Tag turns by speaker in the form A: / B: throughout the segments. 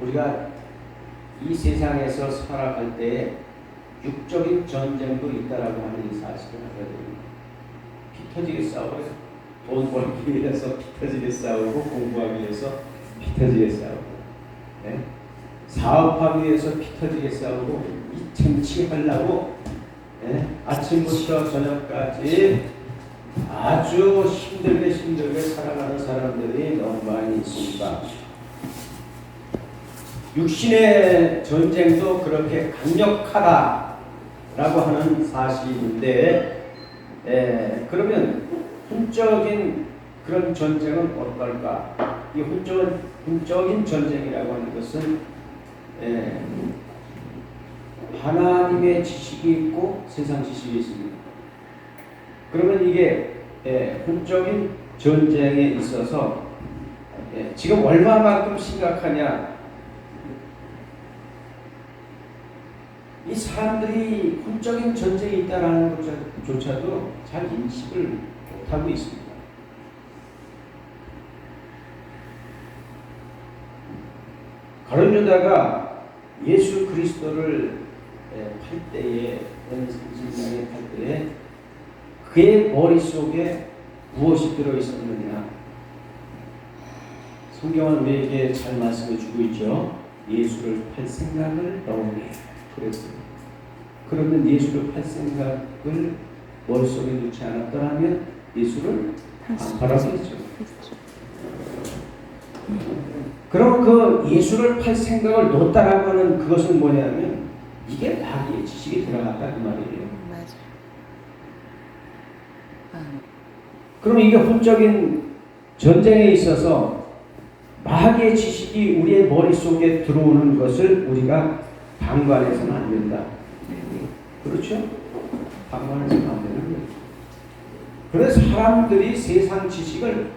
A: 우리가 이 세상에서 살아갈 때에 육적인 전쟁도 있다라고 하는 이 사실을 알아야 됩니다. 피 터지게 싸우고 돈 벌기 위해서 피 터지게 싸우고 공부하기 위해서 피 터지게 싸우고 네? 사업하기 위해서 피 터지게 싸우고 이 쟁취하려고 네? 아침부터 저녁까지 아주 힘들게 살아가는 사람들이 너무 많이 있습니다. 육신의 전쟁도 그렇게 강력하다라고 하는 사실인데 그러면 혼적인 그런 전쟁은 어떨까? 이 혼적인 전쟁이라고 하는 것은 하나님의 지식이 있고 세상 지식이 있습니다. 그러면 이게 혼적인 전쟁에 있어서 지금 얼마만큼 심각하냐? 이 사람들이 혼적인 전쟁이 있다는 것조차도 잘 인식을 못하고 있습니다. 가룟 유다가 예수 그리스도를 팔 때에 성신양에 팔 때에 그의 머릿속에 무엇이 들어있었느냐? 성경은 우리에게 잘 말씀해 주고 있죠. 예수를 팔 생각을 넣으니 그랬습니다. 그러면 예수를 팔 생각을 머릿속에 넣지 않았더라면 예수를 안 팔았겠죠. 그럼 그 예수를 팔 생각을 넣었다라고 하는 그것은 뭐냐면 이게 마귀의 지식이 들어갔다 그 말이에요. 그러면 이게 혼적인 전쟁에 있어서 마귀의 지식이 우리의 머릿속에 들어오는 것을 우리가 방관해서는 안 된다. 그렇죠? 방관해서는 안 되는 거예요. 그래서 사람들이 세상 지식을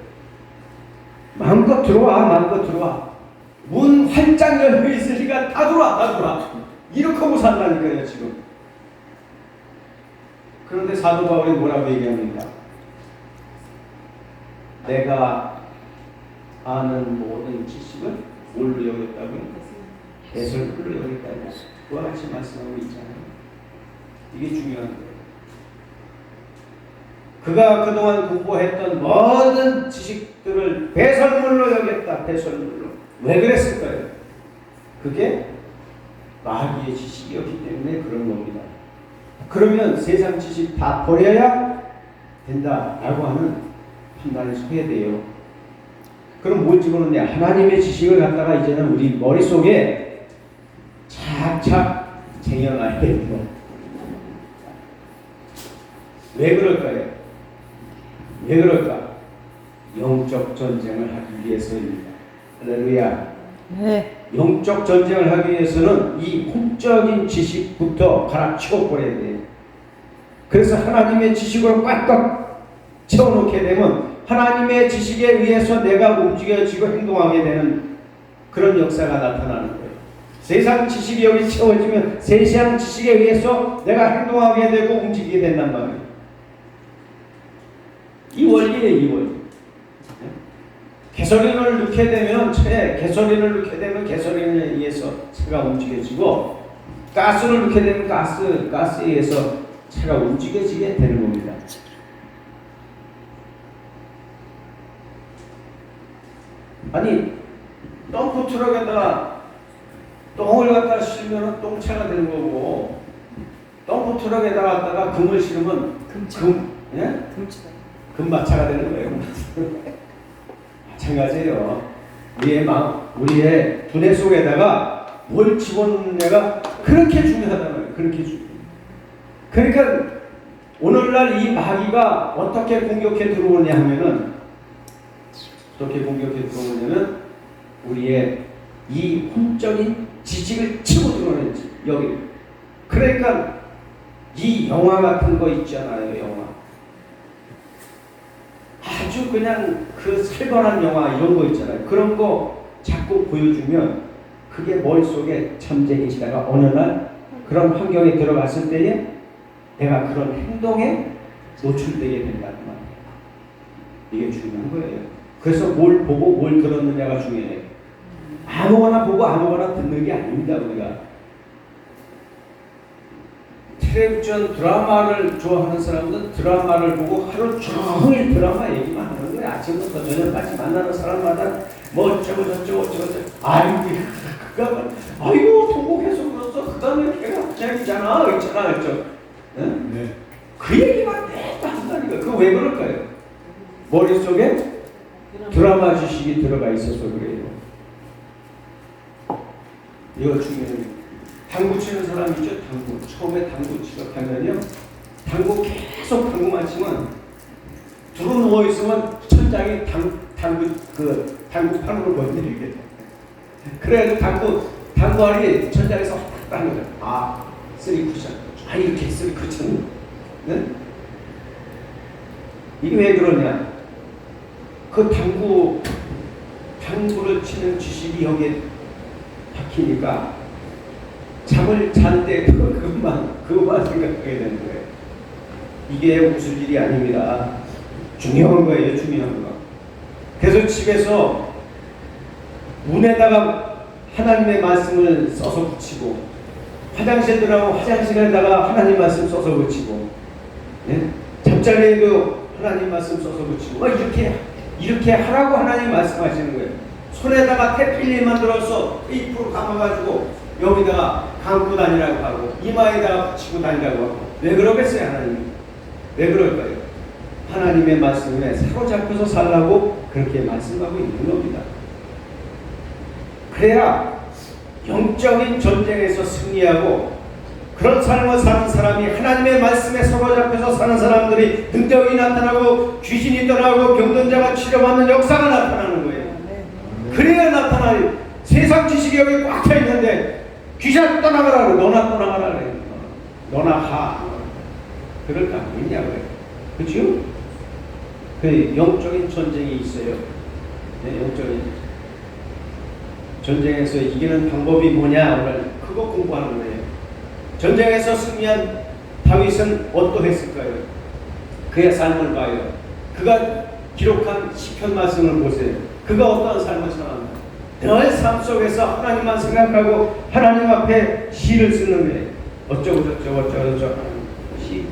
A: 마음껏 들어와. 문 활짝 열려 있으니까 다 들어와. 이렇게 하고 산다니까요, 지금. 그런데 사도 바울이 뭐라고 얘기합니까? 내가 아는 모든 지식을 뭘로 여겼다고요? 개설물로 여겼다고. 그와 같이 말씀하고 있잖아요. 이게 중요한 거예요. 그가 그동안 공부했던 모든 지식들을 배설물로 여겼다. 배설물로. 왜 그랬을까요? 그게 마귀의 지식이었기 때문에 그런 겁니다. 그러면 세상 지식 다 버려야 된다라고 하는 판단을 서야 돼요. 그럼 뭘 집어넣냐? 하나님의 지식을 갖다가 이제는 우리 머릿속에 착착 쟁여놔야 돼요. 왜 그럴까요? 왜 그럴까? 영적 전쟁을 하기 위해서입니다. 할렐루야.
B: 네.
A: 영적 전쟁을 하기 위해서는 이 혼적인 지식부터 갈아치워 버려야 돼요. 그래서 하나님의 지식으로 꽉꽉 채워놓게 되면 하나님의 지식에 의해서 내가 움직여지고 행동하게 되는 그런 역사가 나타나는 거예요. 세상 지식이 여기 채워지면 세상 지식에 의해서 내가 행동하게 되고 움직이게 된단 말이에요. 이 원리예요, 이 원리. 개소리를 넣게 되면 개소리에 의해서 차가 움직여지고 가스를 넣게 되면 가스에 의해서 차가 움직여지게 되는 겁니다. 아니 덤프 트럭에다가 똥을 갖다 실으면 똥차가 되는 거고 덤프 트럭에다가 갖다가 금을 실으면 금마차가 되는 거예요. 마찬가지예요. 우리의 두뇌 속에다가 뭘 집어넣느냐가 그렇게 중요하단 말이에요. 그렇게 중요해요. 그러니까 오늘날 이 마귀가 어떻게 공격해 들어오냐 하면은 우리의 이 혼적인 지식을 치고 들어오는지 여기. 그러니까 이 영화 같은 거 있잖아요. 영화. 아주 그냥 그 살벌한 영화 이런 거 있잖아요. 그런 거 자꾸 보여주면 그게 머릿속에 전쟁이 지다가 어느 날 그런 환경에 들어갔을 때에 내가 그런 행동에 노출되게 된다는 말이에요. 이게 중요한 거예요. 그래서 뭘 보고 뭘 들었느냐가 중요해요. 아무거나 보고 아무거나 듣는 게 아닙니다. 우리가 텔레비전 드라마를 좋아하는 사람들은 드라마를 보고 하루 종일 드라마 얘기만 하는 거예요. 아침부터 저녁까지 만나는 사람마다 뭐 어쩌고 저쩌고 아이고 통곡해서 그래서 그 다음에 걔가 갑자기잖아 있잖아 네? 그 얘기만 매일 한다니까. 그거 왜 그럴까요? 머릿속에 드라마 지식이 들어가 있어서 그래요. 이거 중요해요. 당구 치는 사람 있죠? 당구. 처음에 당구 시작하면요. 당구 계속 당구만 치면 두루 누워있으면 천장이 당구판으로 건드리게 돼. 그래가지고 당구알이 천장에서 확 따는 거야. 아, 쓰리 쿠션. 아, 이렇게 쓰리 쿠션. 네? 이게 왜 그러냐? 그 당구를 치는 지식이 여기에 박히니까 잠을 잔 때 그것만 생각하게 되는 거예요. 이게 웃을 일이 아닙니다. 중요한 거예요, 중요한 거. 그래서 집에서 문에다가 하나님의 말씀을 써서 붙이고, 화장실 들어가고 화장실에다가 하나님 말씀 써서 붙이고, 네? 잠자리에도 하나님 말씀 써서 붙이고, 이렇게 하라고 하나님 말씀하시는 거예요. 손에다가 태필리 만들어서 입으로 감아가지고 여기다가 감고 다니라고 하고 이마에다가 붙이고 다니라고 하고. 왜 그러겠어요, 하나님이? 왜 그럴까요? 하나님의 말씀에 사로잡혀서 살라고 그렇게 말씀하고 있는 겁니다. 그래야 영적인 전쟁에서 승리하고, 그런 삶을 사는 사람이, 하나님의 말씀에 사로잡혀서 사는 사람들이 능력이 나타나고 귀신이 떠나고 병든 자가 치료받는 역사가 나타나는 거예요. 그래야 나타나요. 세상 지식이 여기 꽉 차 있는데 귀신 떠나가라 그래. 너나 떠나가라 그래. 너나 가. 그럴 거 아니냐고요. 그렇죠? 그 영적인 전쟁이 있어요. 네, 영적인 전쟁에서 이기는 방법이 뭐냐, 오늘 그거 공부하는 거예요. 전쟁에서 승리한 다윗은 어떠했을까요? 그의 삶을 봐요. 그가 기록한 시편 말씀을 보세요. 그가 어떠한 삶을 살았나? 늘 삶 속에서 하나님만 생각하고 하나님 앞에 시를 쓰는 거예요. 어쩌고 시.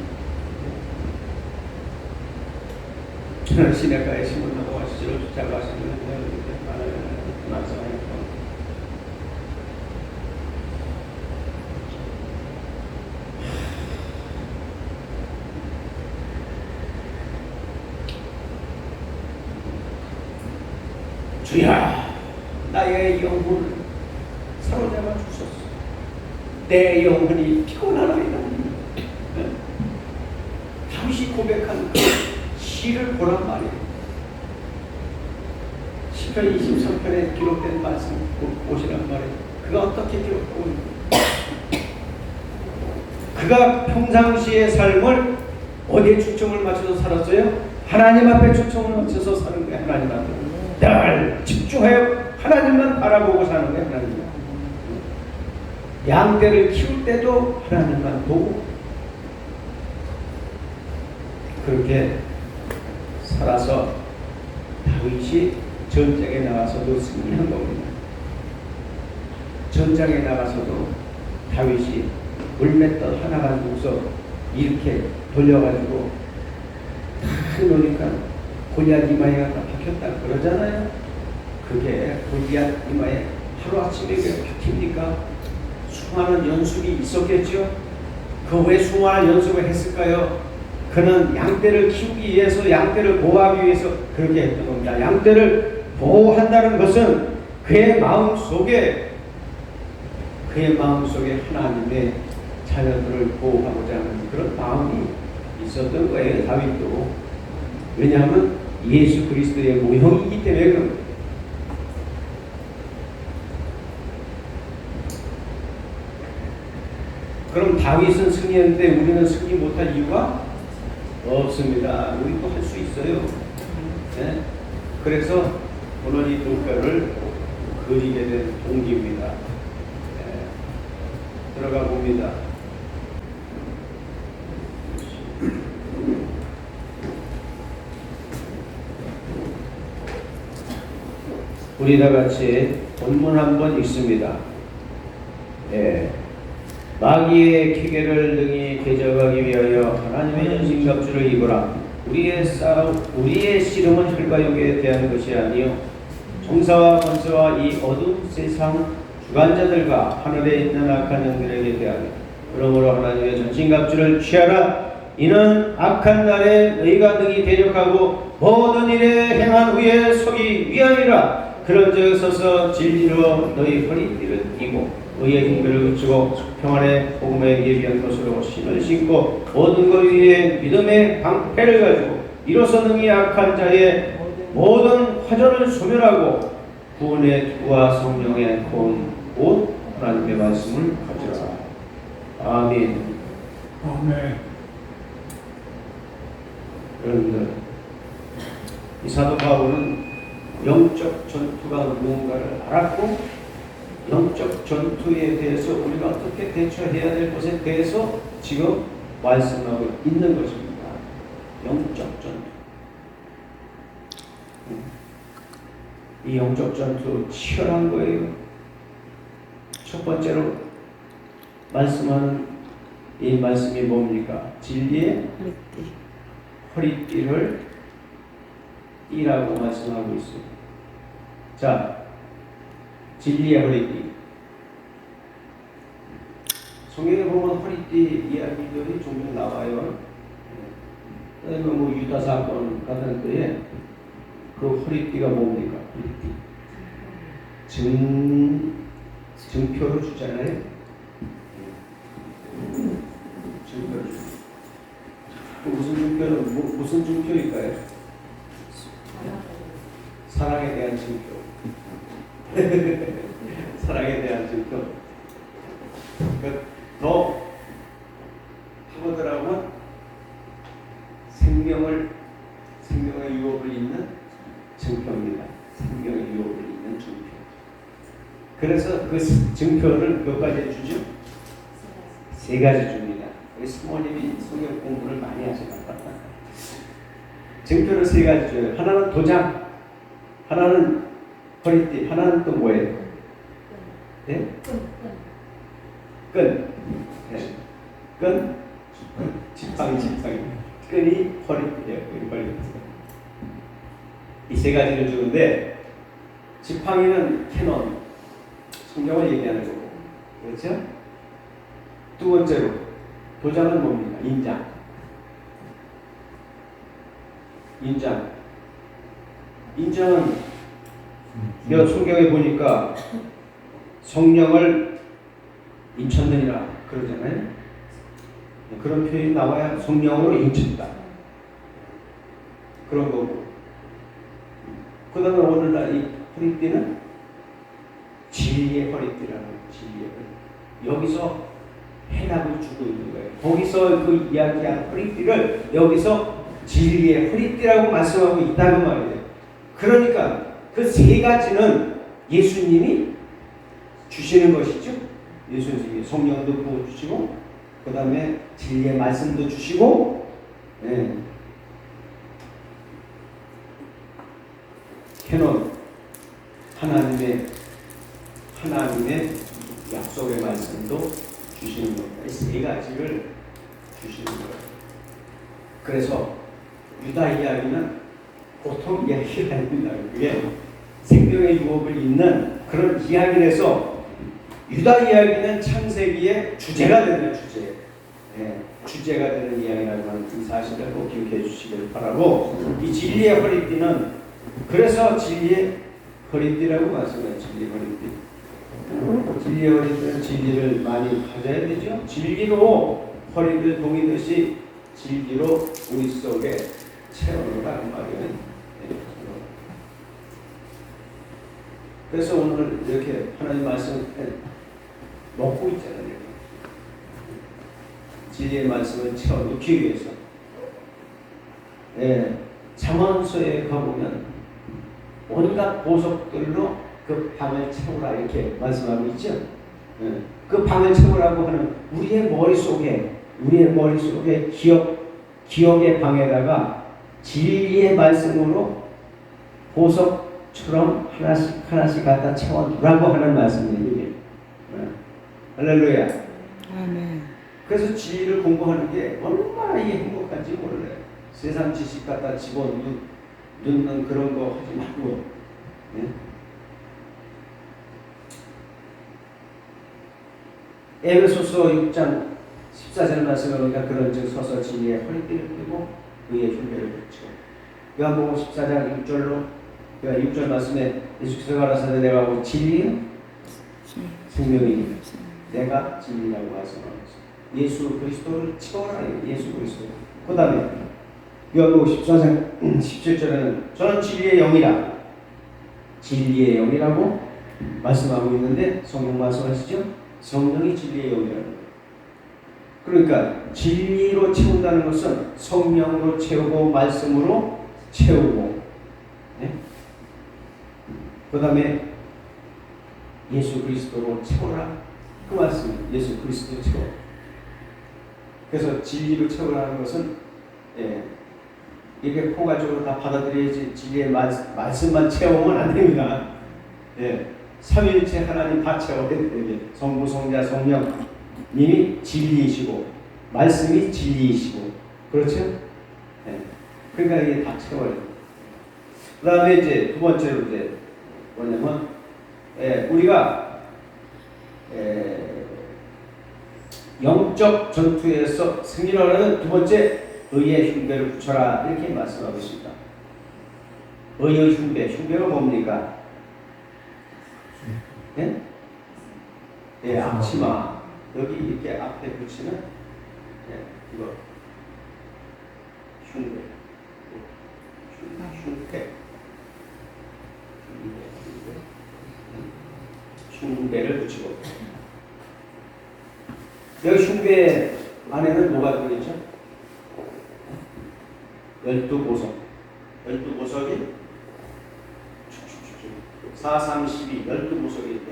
A: 저는 시냇가에 심을 하고 시를 쫓아가 시는 주야, 나의 영혼을 사로잡아 주소서. 내 영혼이 피곤하나이다. 다윗이 고백한 그 시를 보란 말이에요. 시편 23편에 기록된 말씀 보시란 말이에요. 그가 어떻게 기록하고 있는가? 그가 평상시의 삶을 어디에 초점을 맞춰서 살았어요? 하나님 앞에 초점을 맞춰서 사는 거예요. 하나님 앞에 늘 집중하여 하나님만 바라보고 사는 거예요. 하나님만. 양떼를 키울 때도 하나님만 보고 그렇게 살아서 다윗이 전쟁에 나가서도 승리한 겁니다. 전장에 나가서도 다윗이 물맷돌 하나 가지고서 이렇게 돌려가지고 다 놓으니까 골리앗 이마에 갖다 박혔다 그러잖아요. 그게 골리앗 이마에 하루아침에 박힙니까? 수많은 연습이 있었겠죠. 그 왜 수많은 연습을 했을까요? 그는 양떼를 키우기 위해서, 양떼를 보호하기 위해서 그렇게 했던 겁니다. 양떼를 보호한다는 것은 그의 마음속에 하나님의 자녀들을 보호하고자 하는 그런 마음이 있었던 거예요. 다윗도. 왜냐하면 예수 그리스도의 모형이기 때문에 그런 거예요. 그럼 다윗은 승리했는데 우리는 승리 못할 이유가 없습니다. 우리도 할 수 있어요. 네? 그래서 오늘 이 도표를 그리게 된 동기입니다. 네. 들어가 봅니다. 우리 다 같이 본문 한번 읽습니다. 예. 마귀의 기계를 능히 개적하기 위하여 하나님의 전신갑주를 입으라. 우리의 씨름은 혈과 육에 대한 것이 아니요 정사와 권세와 이 어두운 세상 주관자들과 하늘에 있는 악한 영들에게 대하여 그러므로 하나님의 전신갑주를 취하라. 이는 악한 날에 너희가 능히 대적하고 모든 일에 행한 후에 서기 위함이라. 그런 즉 서서 진리로 너희 허리띠를 띠고 의의 힘들을 그치고 평안의 복음에 예비한 것으로 신을 신고 모든 것 위에 믿음의 방패를 가지고 이로써 능히 악한 자의 모든 화전을 소멸하고 구원의 두와 성령의 곧 하나님의 말씀을 가지라. 아멘.
B: 아멘.
A: 여러분들, 이 사도 바울은 영적 전투가 무언가를 알았고 영적 전투에 대해서 우리가 어떻게 대처해야 될 것에 대해서 지금 말씀하고 있는 것입니다. 영적 전투. 이 영적 전투 치열한 거예요. 첫 번째로 말씀하는 이 말씀이 뭡니까? 진리의 허리띠를 띠라고 말씀하고 있습니다. 자, 진리의 허리띠. 성경에 보면 허리띠 이야기들이 종종 나와요. 그다음에 뭐 유다 사건 같은 때에 그 허리띠가 뭡니까? 허리띠. 증표를 주잖아요. 증표를 주. 무슨 증표는 무슨 증표일까요? 사랑에 대한 증표. 사랑에 대한 증표. 더 하고들하고 생명의 유업을 잇는 증표입니다. 생명의 유업을 잇는 증표. 그래서 그 증표를 몇 가지 주죠? 세 가지 줍니다. 우리 스모님이 성경 공부를 많이 하시나 봐요. 증표를 세 가지 줘요. 하나는 도장, 하나는 허리띠, 하나는 또 뭐예요? 네? 끈. 네. 끈. 지팡이. 끈이 허리띠예요. 끈이 허리띠. 이 세 가지를 주는데 지팡이는 캐논, 성경을 얘기하는 거고, 그렇죠? 두 번째로 도장은 뭡니까? 인장은 여 성경에 보니까 성령을 인쳤느니라 그러잖아요. 그런 표현이 나와야 성령으로 인쳤다. 그런 거고. 그 다음에 오늘날 이 허리띠는 진리의 허리띠라는 진리의 허리띠. 여기서 해답을 주고 있는 거예요. 거기서 그 이야기한 허리띠를 여기서 진리의 허리띠라고 말씀하고 있다는 말이에요. 그러니까 그 세 가지는 예수님이 주시는 것이죠. 예수님이 성령도 부어주시고 그 다음에 진리의 말씀도 주시고 캐논 하나님의 약속의 말씀도 주시는 겁니다. 이 세 가지를 주시는 거예요. 그래서 유다 이야기는 보통 이야기가 아닙니다. 그게 생명의 유업을 잇는 그런 이야기라서 유다 이야기는 창세기의 주제가 되는 주제. 주제가 되는 이야기라고 하는 이 사실을 꼭 기억해 주시길 바라고, 이 진리의 허리띠는 그래서 진리의 허리띠라고 말씀해요. 진리의 허리띠. 진리의 허리띠는 진리를 많이 가져야 되죠. 진리로 허리를 동이듯이 진리로 우리 속에 채워놓으라 그 말이에요. 그래서 오늘 이렇게 하나님 말씀 먹고 있잖아요. 진리의 말씀을 채워놓기 위해서. 잠언서에 가보면 온갖 보석들로 그 방을 채우라 이렇게 말씀하고 있죠. 그 방을 채우라고 하는 우리의 머릿속에 기억의 방에다가 진리의 말씀으로 보석 처럼 하나씩 하나씩 갖다 채워두라고 하는 말씀입니다. 할렐루야.
B: 아멘.
A: 그래서 진리를 공부하는 게 얼마나 이게 행복한지 몰라요. 세상 지식 갖다 집어넣는 그런 거 하지 말고. 네? 에베소서 6장 14절 말씀을 보니까 그런즉 서서 진리의 허리띠를 펴고 의의 흉배를 붙이고, 요한복음 14장 6절로 6절 말씀에 예수께서 가라사대 내가 진리는 생명이니 내가 진리라고 말씀하셨어요. 예수 그리스도를 채워라. 예수 그리스도. 그 다음에 요한복음 14장 17절에는 저는 진리의 영이라, 진리의 영이라고 말씀하고 있는데 성령 말씀하시죠? 성령이 진리의 영이라는 거예요. 그러니까 진리로 채운다는 것은 성령으로 채우고 말씀으로 채우고, 네? 그 다음에 예수 그리스도로 채워라. 그 말씀이 예수 그리스도 채워. 그래서 진리로 채우라는 것은 이게 포괄적으로 다 받아들여야지 진리의 말씀만 채우면 안 됩니다. 삼위일체 하나님 다 채워야 돼요. 성부, 성자, 성령님이 진리이시고 말씀이 진리이시고, 그렇죠? 그러니까 이게 다 채워야 돼요. 그 다음에 이제 두 번째로 이제 뭐냐면 우리가 영적 전투에서 승리를 하는 두 번째 의의 흉배를 붙여라, 이렇게 말씀하고 있습니다. 의의 흉배가 뭡니까? 앞치마 여기 이렇게 앞에 붙이는 이거 흉배를 붙이고, 여기 흉배 안에는 뭐가 들어있죠? 12보석. 12보석이 4, 3, 12 12보석이 있대.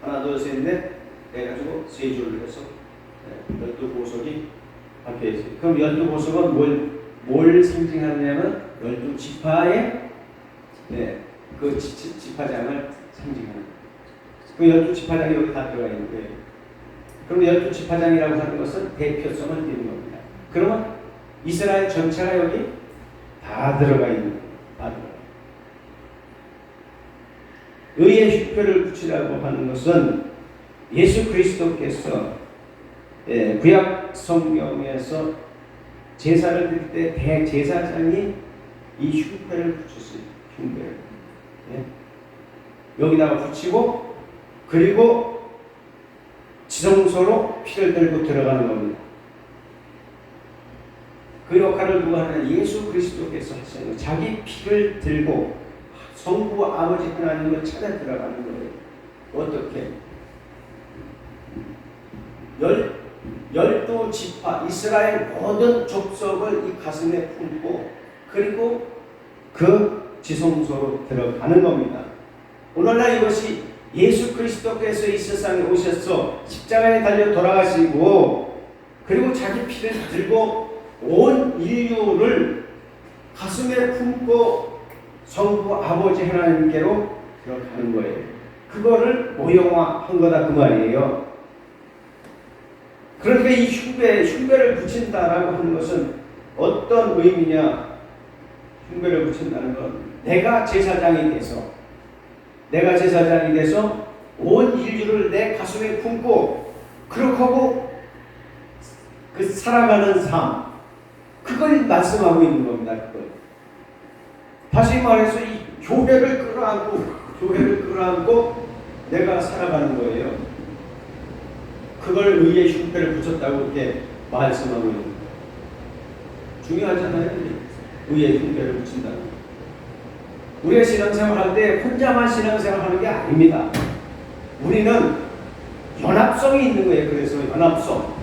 A: 하나, 둘, 셋, 넷 해가지고 세 줄을 해서 12보석이 박혀있어요. 그럼 12보석은 뭘 상징하느냐면 12지파의 그 지파장을 상징하는 거예요. 그 12지파장이 여기 다 들어가 있는 거예요. 그럼 12지파장이라고 하는 것은 대표성을 띠는 겁니다. 그러면 이스라엘 전체가 여기 다 들어가 있는 거예요. 다 들어가. 의의 흉배를 붙이라고 하는 것은 예수 그리스도께서 구약 성경에서 제사를 드릴 때 대제사장이 이 흉배를 붙였어요. 흉배를. 여기다가 붙이고, 그리고 지성소로 피를 들고 들어가는 겁니다. 그 역할을 누가 하느냐? 예수 그리스도께서 하시는 거예요. 자기 피를 들고 성부 아버지 하나님을 찾아 들어가는 거예요. 어떻게? 12지파 이스라엘 모든 족속을 이 가슴에 품고, 그리고 그 지성소로 들어가는 겁니다. 오늘날 이것이 예수 그리스도께서 이 세상에 오셔서 십자가에 달려 돌아가시고, 그리고 자기 피를 들고 온 인류를 가슴에 품고 성부 아버지 하나님께로 들어가는 거예요. 그거를 모형화한 거다 그 말이에요. 그러니까 이 흉배를 붙인다라고 하는 것은 어떤 의미냐? 흉배를 붙인다는 건 내가 제사장이 돼서 온 인류를 내 가슴에 품고 그렇게 하고 그 살아가는 삶, 그걸 말씀하고 있는 겁니다. 그걸. 다시 말해서 이 교회를 끌어안고 내가 살아가는 거예요. 그걸 의의 흉배를 붙였다고 이렇게 말씀하고 있는 거예요. 중요하잖아요. 의의 흉배를 붙인다는 거. 우리가 신앙생활 할 때 혼자만 신앙생활 하는 게 아닙니다. 우리는 연합성이 있는 거예요. 그래서 연합성.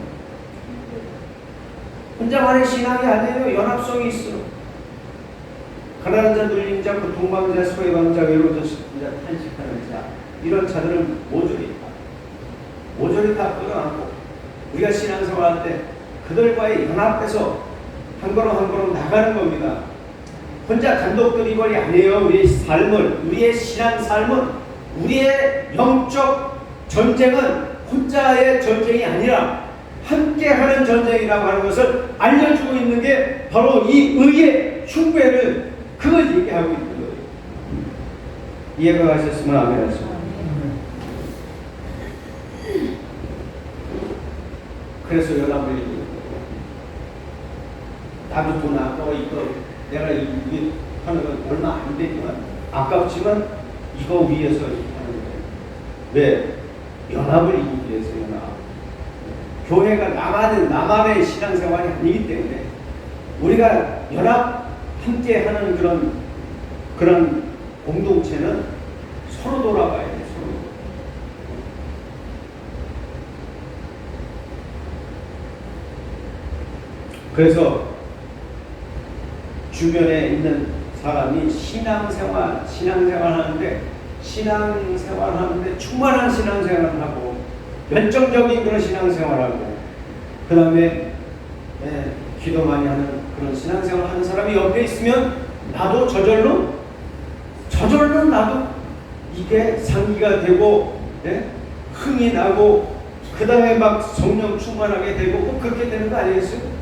A: 혼자만의 신앙이 아니에요. 연합성이 있어. 가난한 자, 눌린 자, 고통받는 자, 소외받는 자, 외로운 자, 탄식하는 자, 이런 자들은 모조리 다 끌어안고 우리가 신앙생활 할 때 그들과의 연합해서 한 걸음 한 걸음 나가는 겁니다. 혼자 단독 드리블이 아니에요. 우리의 삶을, 우리의 신앙 삶은, 우리의 영적 전쟁은 혼자의 전쟁이 아니라 함께하는 전쟁이라고 하는 것을 알려주고 있는 게 바로 이 의의 흉배를, 그걸 얘기하고 있는 거예요. 이해가 가셨으면 아멘 하시고. 그래서 연합을 얘기해요. 나도 돈 아까워. 이거 내가 이게 하는 건 얼마 안 되지만 아깝지만 이거 위해서 이렇게 하는 거예요. 왜? 연합을 이루기 위해서. 연합. 교회가 나만의 신앙생활이 아니기 때문에 우리가 연합 함께 하는 그런 공동체는 서로 돌아가야 돼. 서로. 그래서 주변에 있는 사람이 신앙생활 하는데 충만한 신앙생활을 하고 열정적인 그런 신앙생활하고 그 다음에 기도 많이 하는 그런 신앙생활 하는 사람이 옆에 있으면 나도 저절로 나도 이게 상기가 되고 흥이 나고 그 다음에 막 성령 충만하게 되고 꼭 그렇게 되는 거 아니겠어요?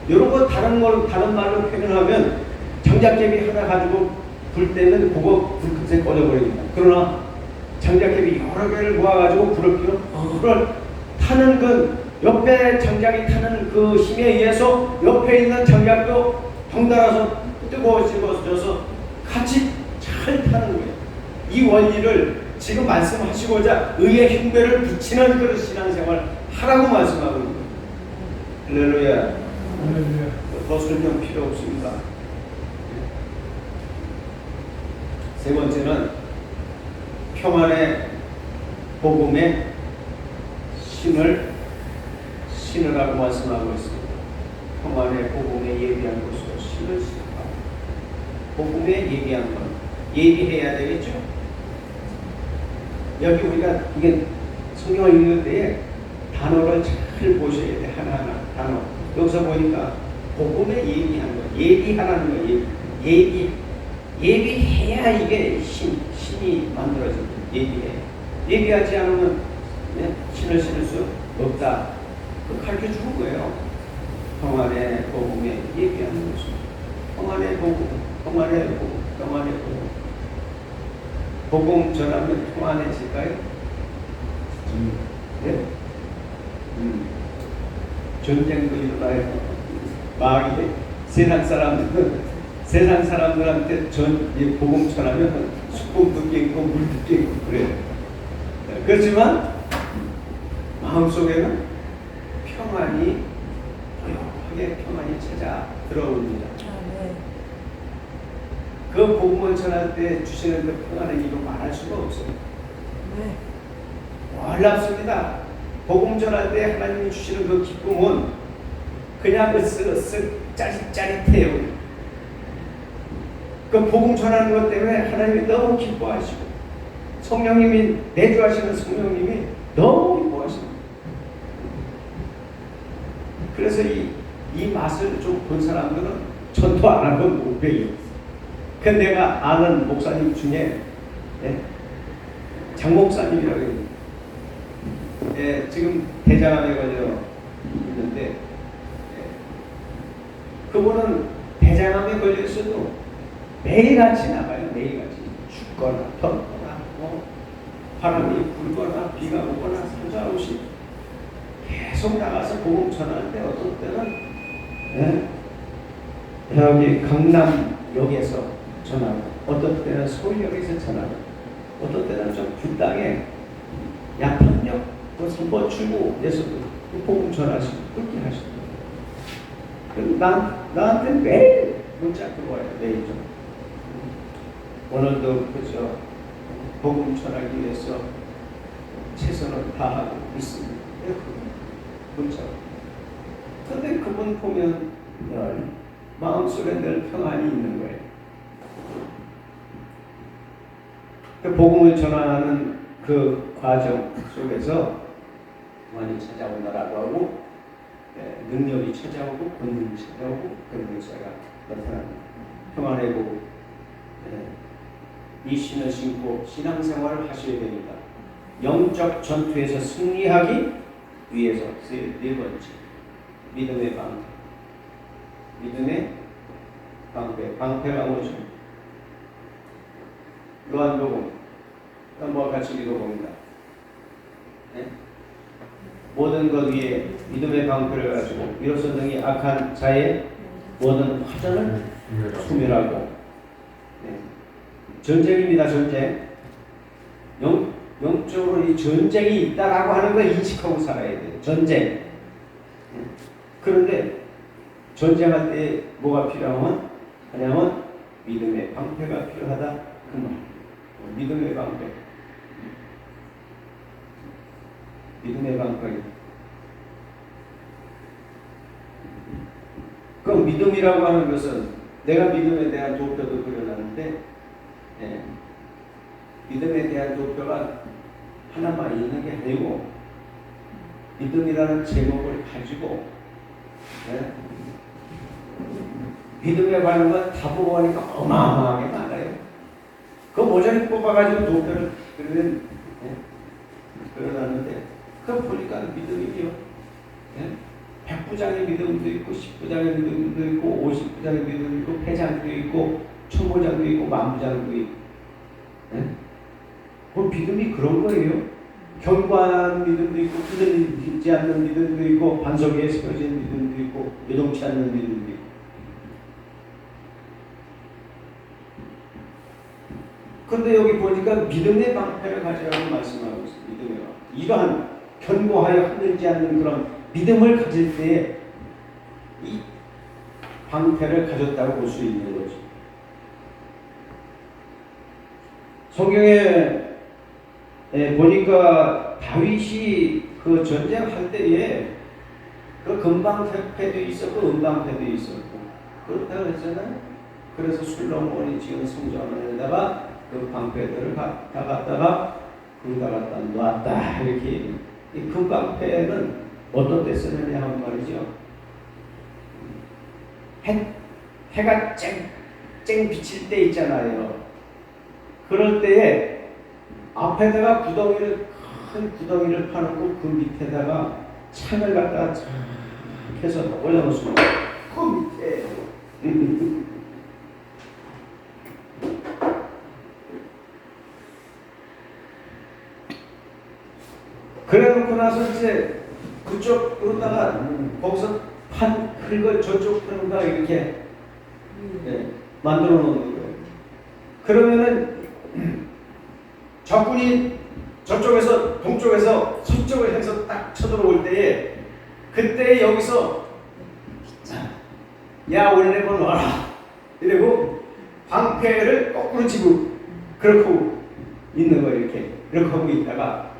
A: 이런 거 다른 말로 표현하면 장작개비 하나 가지고 불 때는 그거 불 금세 꺼져버립니다. 그러나 장작개비 여러 개를 모아가지고 불을 피우면 그걸 타는 그 옆에 장작이 타는 그 힘에 의해서 옆에 있는 장작도 덩달아서 뜨거워져서 같이 잘 타는 거예요. 이 원리를 지금 말씀하시고자 의의 흉배를 붙이는 그런 신앙생활 하라고 말씀하고 있는 거예요. 할렐루야. 더 설명 필요 없습니다. 세 번째는 평안의 복음의 신으라고 말씀하고 있습니다. 평안의 복음에 예비한 것으로 신을 시작하고 복음에 예비한 것 예비해야 되겠죠. 여기 우리가 이게 성경을 읽을 때에 단어를 잘 보셔야 돼. 하나하나 단어. 여기서 보니까 복음에 예비한 것, 예비하라는 거, 예비해야 이게 신이 만들어집니다. 예비하지 않으면 신을 신을 수 없다. 그 가르쳐 주는 거예요. 평안의 복음에 예비하는 것입니다. 평안의 복음. 복음 전하면 평안해질까요? 네? 전쟁도 일어나요. 마귀 세상 사람들한테 복음 전하면 수금도 깨고 물도 깨고 그래요. 그렇지만 마음속에는 평안이 고요하게 평안이 찾아 들어옵니다. 그 복음을 전할 때 주시는 그 평안의 이루 말할 수가 없어요. 놀랍습니다. 복음 전할 때 하나님이 주시는 그 기쁨은 그냥 으쓱으쓱 짜릿짜릿해요. 그 복음 전하는 것 때문에 하나님이 너무 기뻐하시고 성령님이 내주하시는 성령님이 너무 기뻐하십니다. 그래서 이 맛을 좀 본 사람들은 전도 안 하고 못 배워요. 그 내가 아는 목사님 중에 장 목사님이라고 해요. 지금 대장암에 걸려 있는데 그분은 대장암에 걸려 있어도 매일같이 나가요. 매일같이 춥거나 덥거나 바람이 불거나 비가 오거나 상관없이 계속 나가서 복음 전하는데 어떤 때는 여기 강남역에서 전하고 어떤 때는 서울역에서 전하고 어떤 때는 좀 불당에 양평역 그 3번 출구에서도 복음 전하시고 그렇게 하시고 나한테 매일 문자 들어와요. 매일 좀 오늘도 그저 복음 전하기 위해서 최선을 다하고 있습니다. 문자. 근데 그분 보면 마음속에 늘 평안이 있는 거예요. 그 복음을 전하는 그 과정 속에서 평안이 찾아온다라고 하고 능력이 찾아오고 권능이 찾아오고 그런 역사가 나타납니다. 평안의 복, 이 신을 신고 신앙생활을 하셔야 됩니다. 영적 전투에서 승리하기 위해서. 네 번째, 믿음의 방패. 믿음의 방패. 방패가 뭐죠? 요한복음 한번 같이 읽어봅니다. 네? 모든 것 위에 믿음의 방패를 가지고 위로서 등이 악한 자의 모든 화전을 소멸하고. 네. 전쟁입니다. 전쟁. 영적으로 이 전쟁이 있다라고 하는 걸 인식하고 살아야 돼요. 전쟁. 네. 그런데 전쟁할 때 뭐가 필요하냐면 믿음의 방패가 필요하다. 그 말. 믿음의 방패. 믿음의 방패. 그 믿음이라고 하는 것은 내가 믿음에 대한 도표도 그려놨는데, 믿음에 대한 도표가 하나만 있는 게 아니고 믿음이라는 제목을 가지고 믿음에 관한 건 다 보고 하니까 어마어마하게 많아요. 그 모자리 뽑아가지고 도표를 그려놨는데 그거 보니까 믿음이요. 100부장의 믿음도 있고 10부장의 믿음도 있고 50부장의 믿음도 있고 패장도 있고 천부장도 있고 만부장도 있고. 그 믿음이 그런 거예요. 견고한 믿음도 있고 흔들리지 않는 믿음도 있고 반석 위에 세워진 믿음도 있고 요동치 않는 믿음도 있고. 그런데 여기 보니까 믿음의 방패를 가지라고 말씀하고 있어요. 믿음의 방패. 이러한 견고하여 흔들지 않는 그런 믿음을 가질 때에 이 방패를 가졌다고 볼 수 있는 거죠. 성경에 보니까 다윗이 그 전쟁할 때에 그 금방패도 있었고 은방패도 있었고 그렇다고 했잖아요. 그래서 솔로몬이 지은 성전 안에다가 그 방패들을 갖다가 거기다가 놨다 이렇게. 이 금방패는 어떤 때 쓰느냐 하는 말이죠. 해가 쨍 비칠 때 있잖아요. 그럴 때에 앞에다가 큰 구덩이를 파놓고 그 밑에다가 창을 갖다가 쫙 해서 올려놓습니다. 그 밑에 그래놓고 나서 이제 그쪽으로다가 거기서 판 흙을 저쪽으로다가 이렇게 만들어 놓는 거예요. 그러면은 적군이 저쪽에서 동쪽에서 서쪽을 해서 딱 쳐들어올 때에 그때 여기서 야 원래는 와라 이러고 방패를 거꾸로 치고 그렇고 있는 거예요. 이렇게 하고 있다가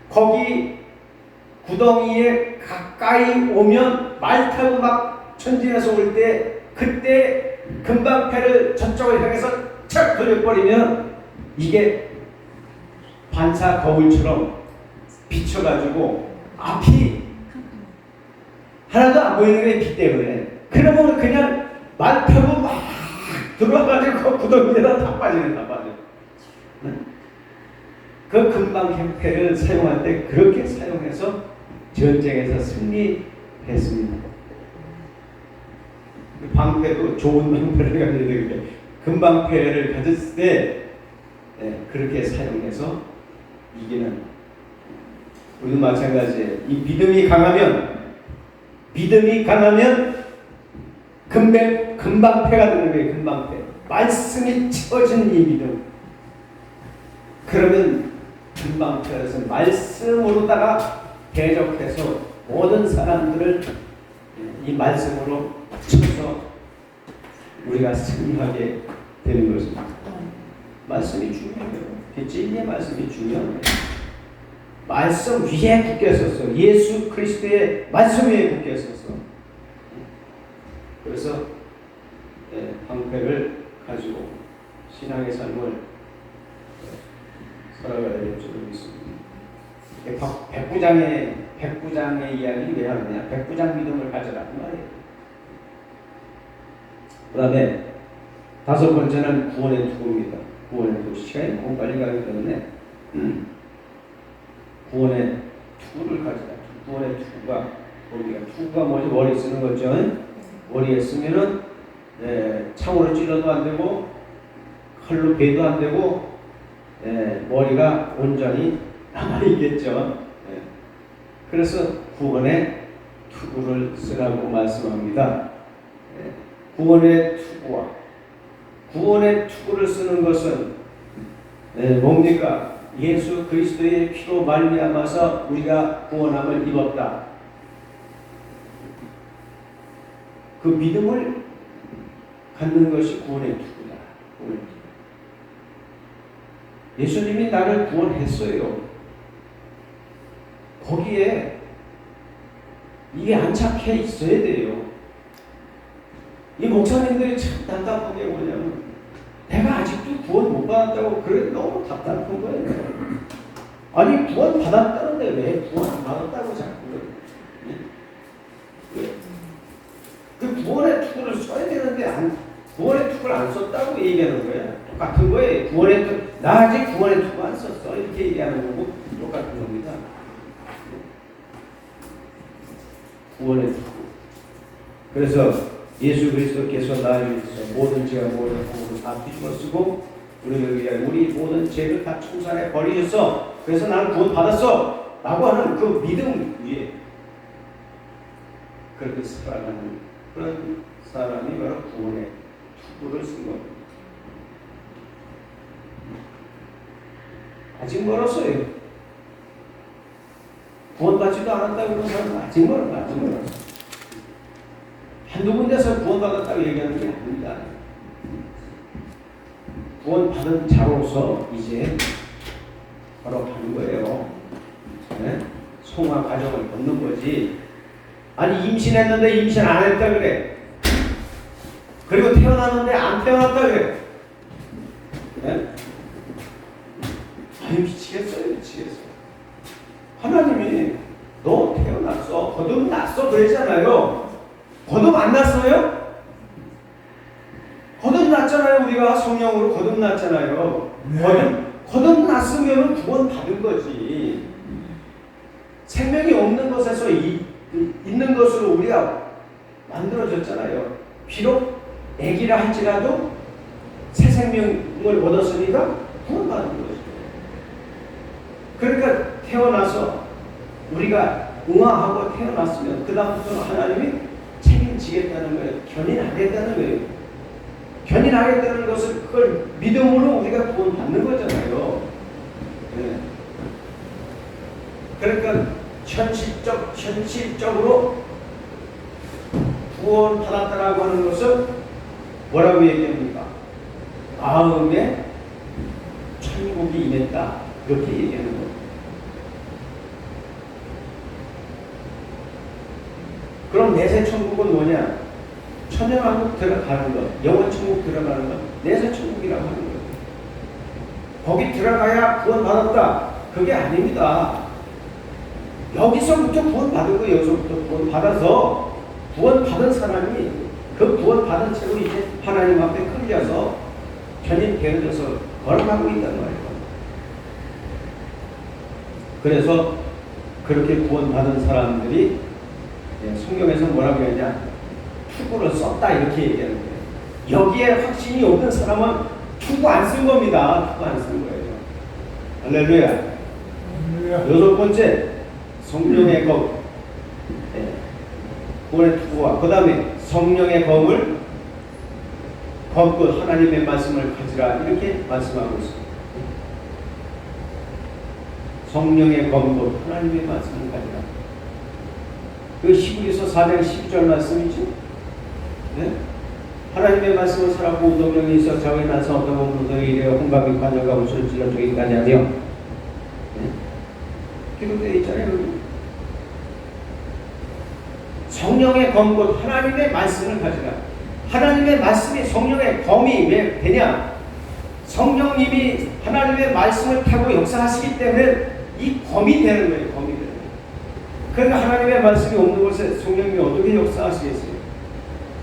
A: 거기 구덩이에 가까이 오면 말 타고 막 전진해서 올 때 그때 금방패를 저쪽을 향해서 척 돌려버리면 이게 반사 거울처럼 비춰가지고 앞이 하나도 안 보이는 게 빛 때문에. 그러면 그냥 말 타고 막 들어와가지고 구덩이에다 다 빠지네. 그 금방패를 사용할 때 그렇게 사용해서 전쟁에서 승리했습니다. 방패도 좋은 방패를 가져야 되는데 금방패를 가졌을 때 그렇게 사용해서 이기는. 우리도 마찬가지예요. 이 믿음이 강하면 금방패가 되는 거예요. 금방패. 말씀이 채워진 이 믿음. 그러면 금방패에서 말씀으로다가 대적해서 모든 사람들을 이 말씀으로 쳐서 우리가 승리하게 되는 것입니다. 말씀이 중요해요. 진리의 말씀이 중요해요. 말씀 위에 굳게 섰어. 예수 그리스도의 말씀 위에 굳게 섰어. 그래서 방패를 가지고 신앙의 삶을 살아가야 될 줄을 믿습니다. 백부장의 이야기를 왜 하느냐? 백부장 믿음을 가져라 그 말이에요. 그 다음에 다섯 번째는 구원의 투구입니다. 구원의 투구. 시간이 너무 빨리 가기 때문에 구원의 투구를 가지라. 구원의 투구가 우리가 투구가 뭐지? 머리 쓰는 거죠. 머리에 쓰면은 창으로 찔러도 안 되고 칼로 베도 안 되고 머리가 온전히 남아 있겠죠. 그래서 구원의 투구를 쓰라고 말씀합니다. 구원의 투구와 구원의 투구를 쓰는 것은 뭡니까? 예수 그리스도의 피로 말미암아서 우리가 구원함을 입었다. 그 믿음을 갖는 것이 구원의 투구다. 구원의 투구. 예수님이 나를 구원했어요. 거기에 이게 안착해 있어야 돼요. 이 목사님들이 참 답답한 게 뭐냐면 내가 아직도 구원 못 받았다고 그래 너무 답답한 거예요. 아니 구원 받았다는데 왜 구원 안 받았다고 자꾸 그래? 그 구원의 투구를 써야 되는데 구원의 투구를 안 썼다고 얘기하는 거예요. 똑같은 거예요. 구원의 투구 나 아직 구원의 투구 안 썼어 이렇게 얘기하는 거고 똑같은 겁니다. 구원의 투구. 그래서 예수 그리스도께서 나를 위해서 모든 죄와 모든 허물을 다 뒤집어 쓰고 우리를 위하여 우리 모든 죄를 다 청산해 버리셨어. 그래서 나는 구원 받았어 라고 하는 그 믿음 위에 그렇게 살아가는 그런 사람이 바로 구원의 투구를 쓴 겁니다. 아직 멀었어요. 구원받지도 않았다고 그러는 사람은 아직 멀었어. 한두 군데서 구원받았다고 얘기하는 게 아닙니다. 구원받은 자로서 이제 바로 가는 거예요. 성화 과정을 걷는 거지. 아니 임신했는데 임신 안 했다 그래. 그리고 태어났는데 안 태어났다 그래. 아니 미치겠어요. 하나님이 너 태어났어. 거듭났어. 그랬잖아요. 거듭 안 났어요? 거듭났잖아요. 우리가 성령으로 거듭났잖아요. 네. 거듭났으면 구원 받은 거지. 생명이 없는 것에서 있는 것으로 우리가 만들어졌잖아요. 비록 애기라 할지라도 새 생명을 얻었으니까 구원 받은 거죠. 그러니까 태어나서 우리가 응아하고 태어났으면 그 다음부터는 하나님이 책임지겠다는 거예요. 견인하겠다는 거예요. 견인하겠다는 것을 그걸 믿음으로 우리가 구원 받는 거잖아요. 그러니까 현실적으로 구원 받았다라고 하는 것은 뭐라고 얘기합니까? 마음에 천국이 임했다. 이렇게 얘기하는 거예요. 그럼 내세 천국은 뭐냐? 천연왕국 들어가는 것, 영원 천국 들어가는 것, 내세 천국이라고 하는 거예요. 거기 들어가야 구원 받았다. 그게 아닙니다. 여기서부터 구원 받은 거, 여기서부터 구원 받아서 구원 받은 사람이 그 구원 받은 채로 이제 하나님 앞에 끌려서 견인 되어져서 걸어가고 있단 말이에요. 그래서 그렇게 구원 받은 사람들이 성경에서 뭐라고 하냐? 투구를 썼다 이렇게 얘기하는 거예요. 여기에 확신이 없는 사람은 투구 안 쓴 겁니다. 투구 안 쓴 거예요. 할렐루야. 여섯 번째, 성령의 검. 구원의 투구와 그 다음에 성령의 검을 검고 하나님의 말씀을 가지라 이렇게 말씀하고 있습니다. 성령의 검고 하나님의 말씀을 가지라. 그 히브리서 4장 12절 말씀이죠. 네? 하나님의 말씀을 살았고 우동령이 있어 자기 난성 없던 공동에 이르어 혼밥이 관여가 우sul 찔러 저기까지 하며 기록되어 있잖아요. 성령의 검곧 하나님의 말씀을 가지라. 하나님의 말씀이 성령의 검이 왜 되냐? 성령님이 하나님의 말씀을 타고 역사하시기 때문에 이 검이 되는 거예요. 검이 되는 거예요. 그러니까 하나님의 말씀이 없는 곳에 성령님이 어떻게 역사하시겠어요?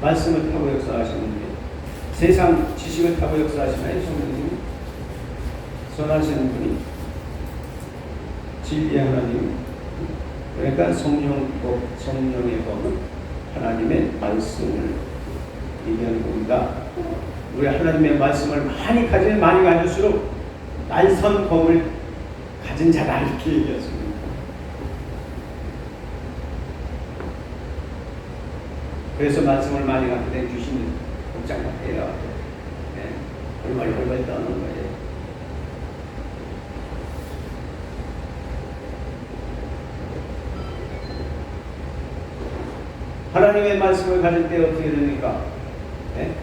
A: 말씀을 타고 역사하시는데 세상 지식을 타고 역사하시나요? 성령님? 선하시는 분이 진리의 하나님. 그러니까 성령의 법은 하나님의 말씀을 얘기하는 겁니다. 우리 하나님의 말씀을 많이 가질수록 날선 검을 가진 자다, 이렇게 얘기했습니다. 그래서 말씀을 많이 갖게 된 주시는 복장 같아요. 네. 얼굴 떠는 거예요. 하나님의 말씀을 가질 때 어떻게 됩니까? 네?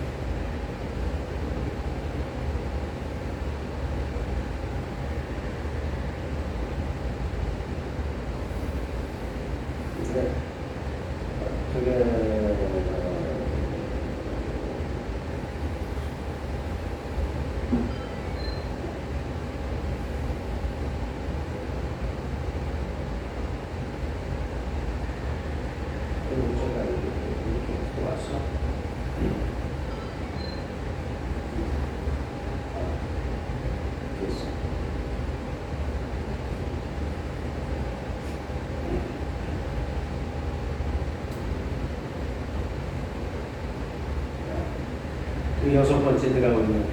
A: 여섯 번째 들어가고 있는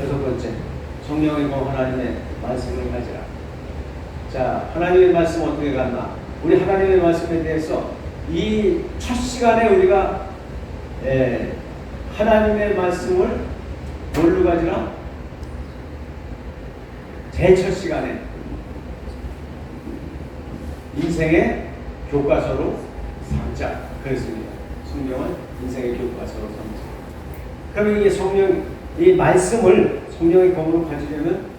A: 여섯 번째, 성령의 공 하나님의 말씀을 가지라. 자, 하나님의 말씀 어떻게 갔나? 우리 하나님의 말씀에 대해서 이 첫 시간에 우리가 하나님의 말씀을 뭘로 가지라? 제첫 시간에 인생의 교과서로 삼자 그랬습니다. 성령은 인생의 교과서로 삼자. 그러면 이게 이 말씀을 성령의 검으로 가지려면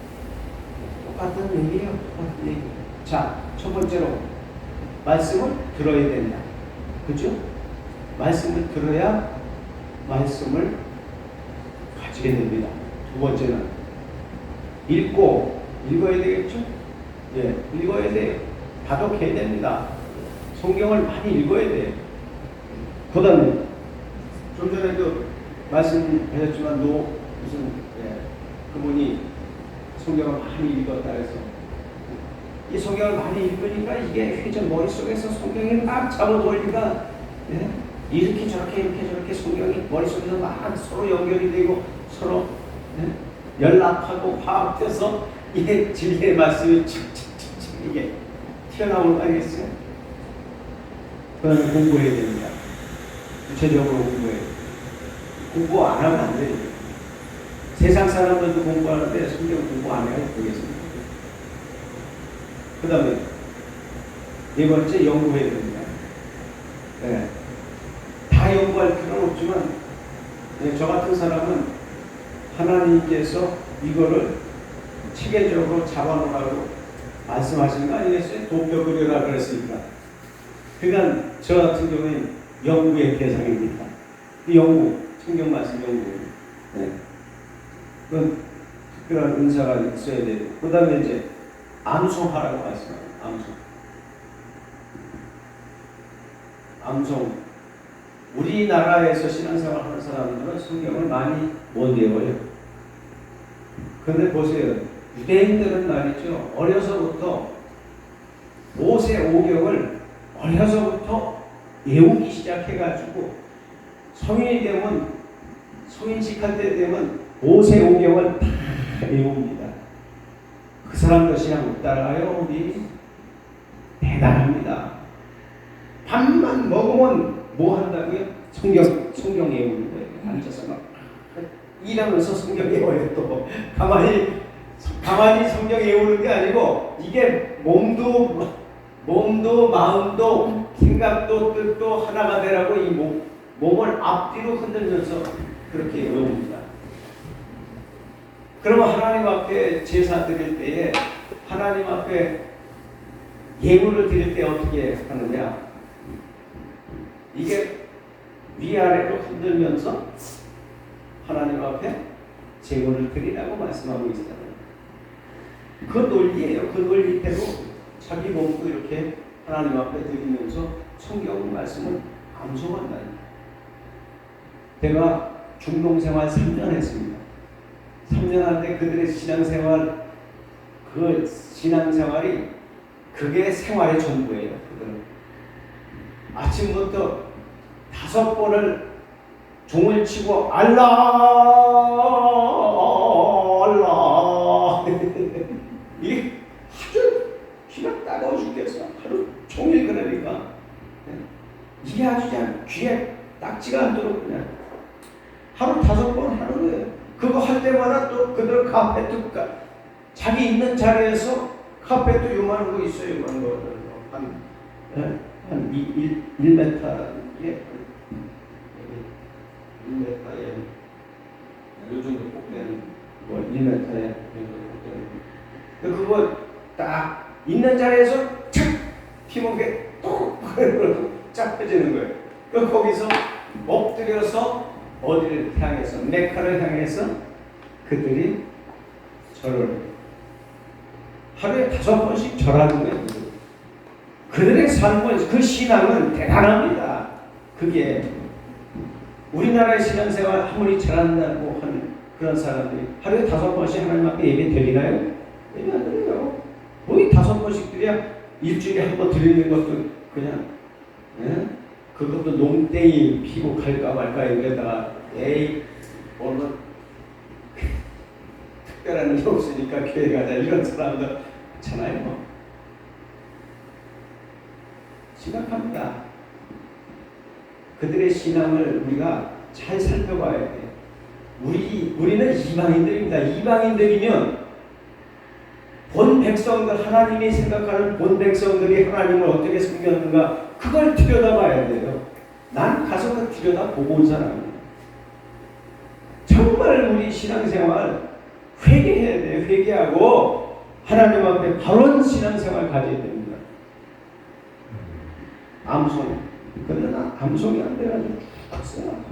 A: 똑같은 얘기예요. 똑같은 얘기. 자, 첫 번째로 말씀을 들어야 된다. 그죠? 말씀을 들어야 말씀을 가지게 됩니다. 두 번째는 읽어야 되겠죠? 예, 읽어야 돼요. 다독해야 됩니다. 성경을 많이 읽어야 돼요. 그 다음에 좀 전에도 말씀하셨지만 그분이 성경을 많이 읽었다 해서 이 성경을 많이 읽으니까 이게 회전 머릿속에서 성경이 막 잡아돌리니까 이렇게 저렇게 성경이 머릿속에서 막 서로 연결이 되고 서로 연락하고 화합돼서 이게 진리의 말씀이 칙칙칙칙 이게 튀어나오는 거 아니겠어요? 그건 공부해야 됩니다. 구체적으로 공부해야 돼요. 공부 안 하면 안 돼요. 세상 사람들도 공부하는데 성경 공부 안 해야 되겠습니다. 그 다음에 네 번째, 연구해야 됩니다. 네. 다 연구할 필요는 없지만 저 같은 사람은 하나님께서 이거를 체계적으로 잡아놓으라고 말씀하시는 거 아니겠어요? 도표 그려라 그랬으니까. 그러니까 저 같은 경우에는 연구의 대상입니다. 성경 말씀 연구. 네. 그건 특별한 은사가 있어야 되고, 그 다음에 이제 암송하라고 말씀합니다. 암송. 우리나라에서 신앙생활 하는 사람들은 성경을 많이 못 외워요. 그런데 보세요. 유대인들은 말이죠. 어려서부터 모세 오경을 어려서부터 외우기 시작해가지고 성인식할 때 되면 모세 오경을 다 외웁니다. 그 사람도 신앙 못 따라가요. 우리 대단합니다. 밥만 먹으면 뭐 한다고요? 성경 외우는 거예요. 앉아서 막 일하면서 성경 외워요. 또 가만히 성경 외우는 게 아니고 이게 몸도 마음도 생각도 뜻도 하나가 되라고 이 몸을 앞뒤로 흔들면서 그렇게 외웁니다. 그러면 하나님 앞에 제사 드릴 때에 하나님 앞에 예물을 드릴 때 어떻게 하느냐? 이게 위아래로 흔들면서 하나님 앞에 제물을 드리라고 말씀하고 있잖아요. 그 논리예요. 그 논리대로 자기 몸도 이렇게 하나님 앞에 드리면서 성경 말씀을 암송한다는 거예요. 제가 중동생활 3년 했습니다. 3년 하는데 그들의 신앙생활, 그 신앙생활이 그게 생활의 전부예요. 그들은 아침부터 5번을 종을 치고 알라 알라 이게 아주 귀가 따가워 죽겠어. 하루 종일 그러니까 이게 아주 그냥 귀에 딱지가 않도록 그냥 하루 5번 하는 거예요. 그거 할 때마다 또 그들 카페도 자기 있는 자리에서 카페도 요만한 거 있어요. 요만한 거 한 1m 예. 1m에 요 정도 꼭대는 뭐 1m에 그거 딱 있는 자리에서 착 피목에 톡 쫙 펴지는 거예요. 그 거기서 엎드려서 어디를 향해서 메카를 향해서 그들이 절을 하루에 5번씩 절하는 거예요. 그들의 삶은 그 신앙은 대단합니다. 그게 우리나라의 신앙생활 아무리 잘한다고 하는 그런 사람들이 하루에 5번씩 하나님 앞에 예배 드리나요? 예배 안 드려요. 거의 5번씩 드려야 일주일에 한 번 드리는 것도 그냥 예? 그것도 농땡이 피고 갈까 말까 이러다가 에이 오늘 특별한 일이 없으니까 교회 가자 이런 사람들 많잖아요. 심각합니다. 그들의 신앙을 우리가 잘 살펴봐야 돼. 우리는 이방인들입니다. 이방인들이면 본 백성들, 하나님이 생각하는 본 백성들이 하나님을 어떻게 섬겼는가 그걸 들여다봐야 돼요. 난 가서 그 들여다보고 온 사람이에요. 정말 우리 신앙생활 회개해야 돼요. 회개하고 하나님 앞에 바른 신앙생활 가져야 됩니다. 암송. 근데 나 암송이 안 돼가지고 빡세요.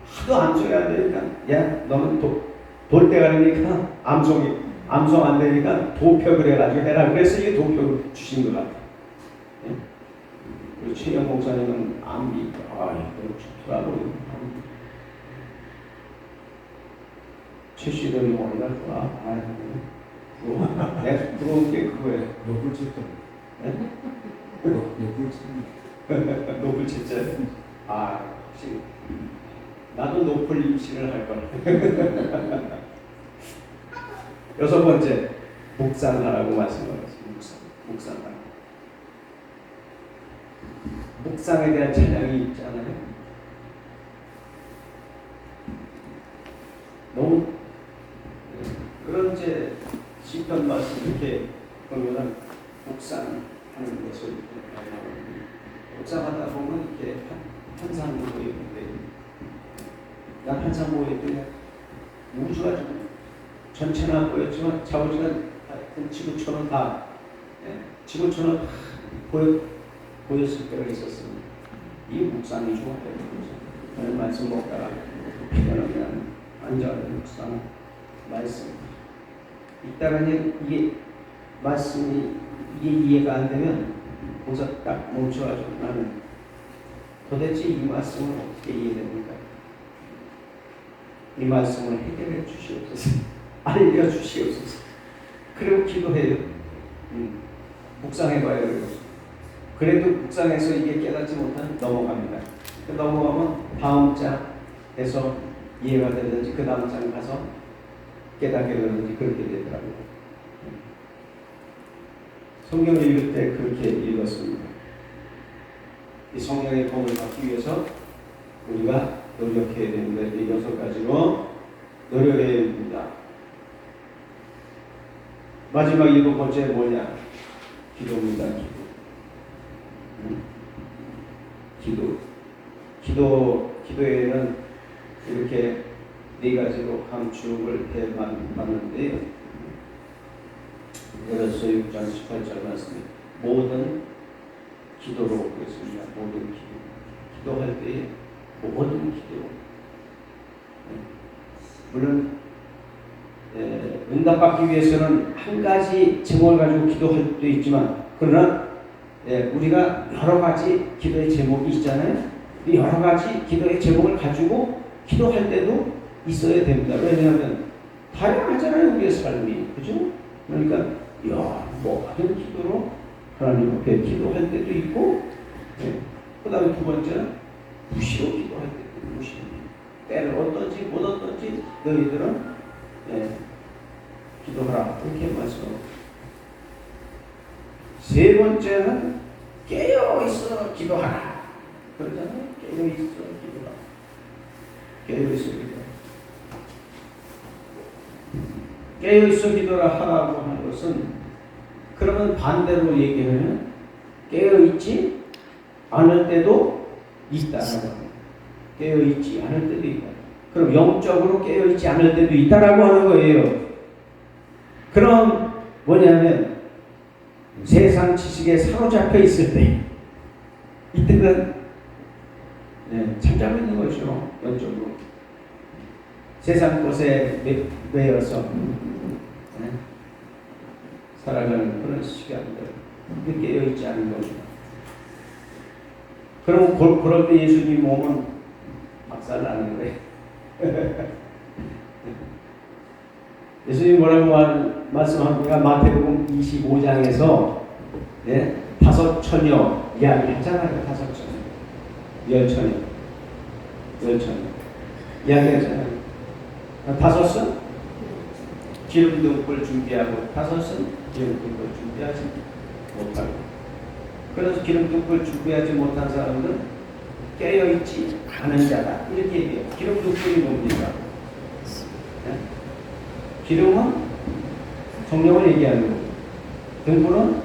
A: 하도 암송이 안 되니까 야 너는 돌 때 가니까 암송 안 되니까 도표를 해가지고 해라. 그래서 이게 도표를 주신 것 같아요. 예? 우리 최영 목사님은 암비 이거 좋더라고요. 최씨들이 뭐이라 내가 부러운 게 그거예요.
B: 노블 채점. 노블 채점.
A: 노블 채점. 혹시 나도 노블 임신을 할 거야. 6번째 묵상하라고 말씀하셨습니다. 묵상하라. 묵상에 대한 찬양이 있잖아요. 너무 그런 제 시편 말씀 이렇게 보면은 묵상하는 것을 묵상하다 보면 이렇게 환상 보이는데 난 환상 보였더니 우주가 좀 전체는 안 보였지만 자우지간 지구촌은 다 지구촌은 다 보였을 때가 있었습니다. 이 묵상이 좋아요. 오늘 말씀 먹다가 그냥 앉아는 묵상 말씀 이따가 이게 말씀이 이게 이해가 안 되면 거기서 딱 멈춰가지고 나는 도대체 이 말씀을 어떻게 이해됩니까? 이 말씀을 해결해 주시옵소서. 알려주시옵소서. 그리고 기도해요. 묵상해봐요. 그래도 묵상해서 이게 깨닫지 못하면 넘어갑니다. 넘어가면 다음 장에서 이해가 되든지 그 다음 장 가서 깨닫게 되든지 그렇게 되더라고요. 성경을 읽을 때 그렇게 읽었습니다. 이 성경의 본을 받기 위해서 우리가 노력해야 됩니다. 이 6가지로 노력해야 됩니다. 마지막 7번째 뭐냐? 기도입니다. 기도에는 이렇게 4가지로 감축을 해봤는데요. 에베소 6장 18절 말씀에 모든 기도로 그랬습니다. 모든 기도할 때에 모든 기도. 물론 응답받기 위해서는 한 가지 제목을 가지고 기도할 수도 있지만 그러나 우리가 여러 가지 기도의 제목이 있잖아요. 여러 가지 기도의 제목을 가지고 기도할 때도 있어야 됩니다. 왜냐하면 다양하잖아요, 우리의 삶이. 그죠? 그러니까, 뭐 하는 기도로 하나님 앞에 기도할 때도 있고, 그 다음에 두 번째는 무시로 기도할 때도 무시로. 때를 어떤지 못 어떤지 너희들은 기도하라. 이렇게 말씀합니다. 세 번째는 깨어있어 기도하라. 그러잖아요. 깨어있어 기도하라. 깨어있어 기도하라. 깨어있어 기도라 하라고 하는 것은, 그러면 반대로 얘기하면 깨어있지 않을 때도 있다라고 합니다. 깨어있지 않을 때도 있다. 그럼 영적으로 깨어있지 않을 때도 있다라고 하는 거예요. 그럼 뭐냐면 세상 지식에 사로잡혀 있을 때, 이때는 잠자고 있는 것이죠. 영적으로 세상 것에 매여서 살아가는 그런 시간들, 깨어있지 않은 겁니다. 그럼 그럴 때 예수님 몸은 박살나는 거예요. 예수님 뭐라고 말씀합니까? 마태복음 25장에서 다섯 처녀 이야기 했잖아요. 다섯 처녀, 열 처녀 이야기 했잖아요. 다섯은 기름등불 준비하고, 다섯은 기름등불 준비하지 못하고. 그래서 기름등불 준비하지 못한 사람들은 깨어있지 않은 자다, 이렇게 얘기해요. 기름등불이 뭡니까? 기름은 성령을 얘기하는 거고, 등불은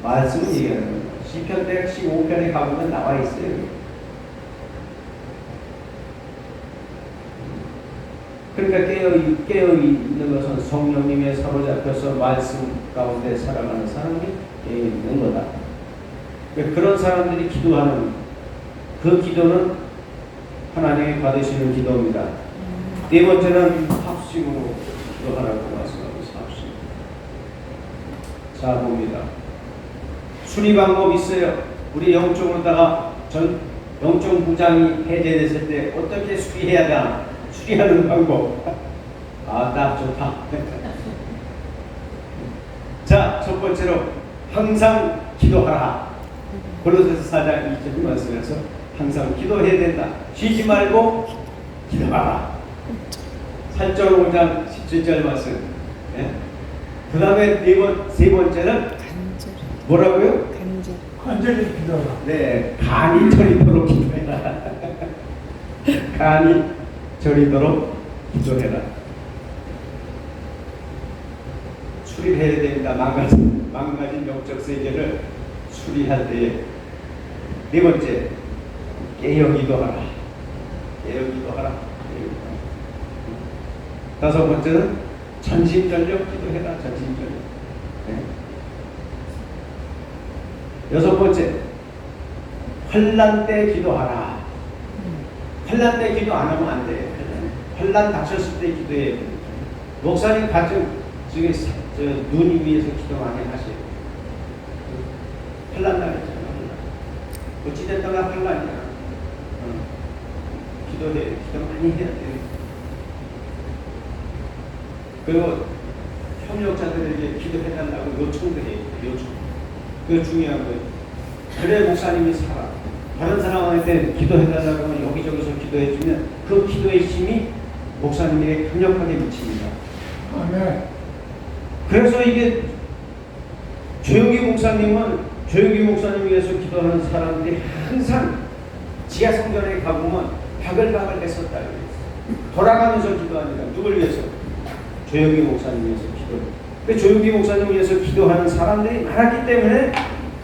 A: 말씀을 얘기하는 거예요. 시편 115편에 가보면 나와 있어요. 그러니까 깨어있는 것은 성령님에 사로잡혀서 말씀 가운데 살아가는 사람이 깨어있는 거다. 그런 사람들이 기도하는 그 기도는 하나님이 받으시는 기도입니다. 네 번째는 합심으로 기도하라고 말씀하고 있습니다. 합심. 자, 봅니다. 수리 방법 있어요. 우리 영적으로다가 영적 부장이 해제됐을 때 어떻게 수리해야 되나? 수리하는 방법. 딱 좋다. 자, 첫 번째로 항상 기도하라. 고린도서 4장 2절 말씀에서 항상 기도해야 된다. 쉬지 말고 기도하라. 8절 5장 17절 말씀. 그 다음에 세 번째는 뭐라고요?
B: 간절히 기도하라.
A: 네, 간이 저리도록 기도해라. 간이 저리도록 기도해라. 수리해야 됩니다. 망가진 영적 세계를 수리할 때에. 네 번째, 깨어 기도하라. 깨어 기도하라. 다섯 번째는 전심전력 기도해라. 전심전력. 여섯 번째, 환난 때 기도하라. 환난 때 기도 안 하면 안 돼. 환난 닥쳤을 때 기도해야 돼. 목사님 가끔 눈 위에서 기도 많이 하세요. 환난 날이잖아. 어찌됐다가 환난이야. 기도 많이 해야 돼. 그리고 협력자들에게 기도해달라고 요청도 해요. 그게 중요한 거예요. 그래 목사님이 살아. 다른 사람한테 기도해달라고 하면 여기저기서 기도해주면 그 기도의 힘이 목사님에게 강력하게 미칩니다.
B: 아멘.
A: 그래서 이게 조용기 목사님 위해서 기도하는 사람들이 항상 지하 성전에 가보면 바글바글 했었다. 돌아가면서 기도하니까 누굴 위해서? 조용기 목사님 위해서 기도해요. 그 조용기 목사님 위해서 기도하는 사람들이 많았기 때문에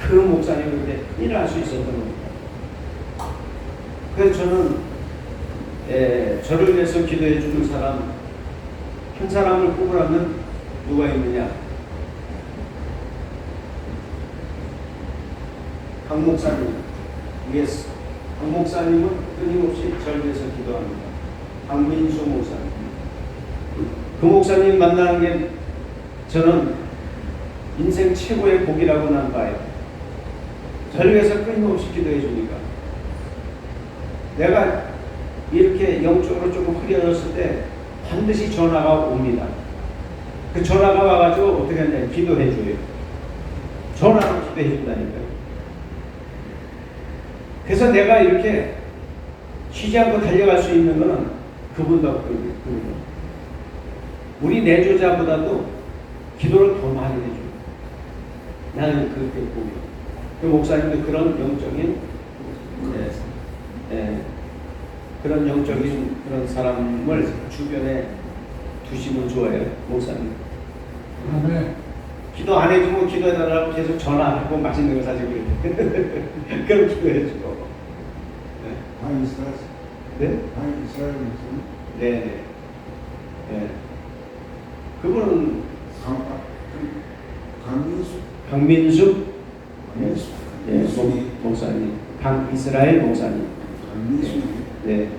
A: 그 목사님을 그때 일어날 수 있었던 겁니다. 그래서 저는 저를 위해서 기도해 주는 사람 한 사람을 꼽으라면 누가 있느냐? 강 목사님 위해서. 강 목사님은 끊임없이 저를 위해서 기도합니다. 강민수 목사님. 그 목사님 만나는 게 저는 인생 최고의 복이라고 난 봐요. 저를 위해서 끊임없이 기도해 주니까. 내가 이렇게 영적으로 조금 흐려졌을 때 반드시 전화가 옵니다. 그 전화가 와가지고 어떻게 하냐, 기도해줘요. 전화로 기도해준다니까요. 그래서 내가 이렇게 쉬지 않고 달려갈 수 있는 거는 그분 덕분이에요. 우리 내조자보다도 기도를 더 많이 해줘요. 나는 그렇게 보고, 그 목사님도 그런 영적인, 그런 영적인 그런 사람을 주변에 두시면 좋아요, 목사님.
B: 아멘.
A: 기도 안 해주고 기도해달라고 계속 전화하고 맛있는 거 사주고 그럼 기도해주고.
B: 이스라엘.
A: 네?
B: 이스라엘 목사님.
A: 네네. 네. 그분은 강민숙 목사님, 강이스라엘 목사님. 네.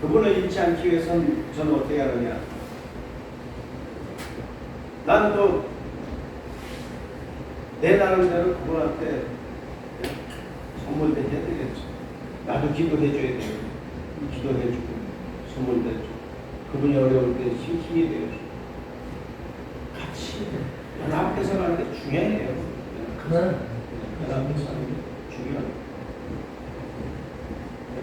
A: 그분을 잃지 않기 위해서는 저는 어떻게 하느냐. 나는 또 내 나름대로 그분한테 선물도 해드리겠죠. 나도 기도해줘야 돼요. 기도해주고 선물도 해주고 그분이 어려울 때 힘이 되어주고 같이 연합해서 가는 게 중요해요. 연합해서 하는 게 중요해요.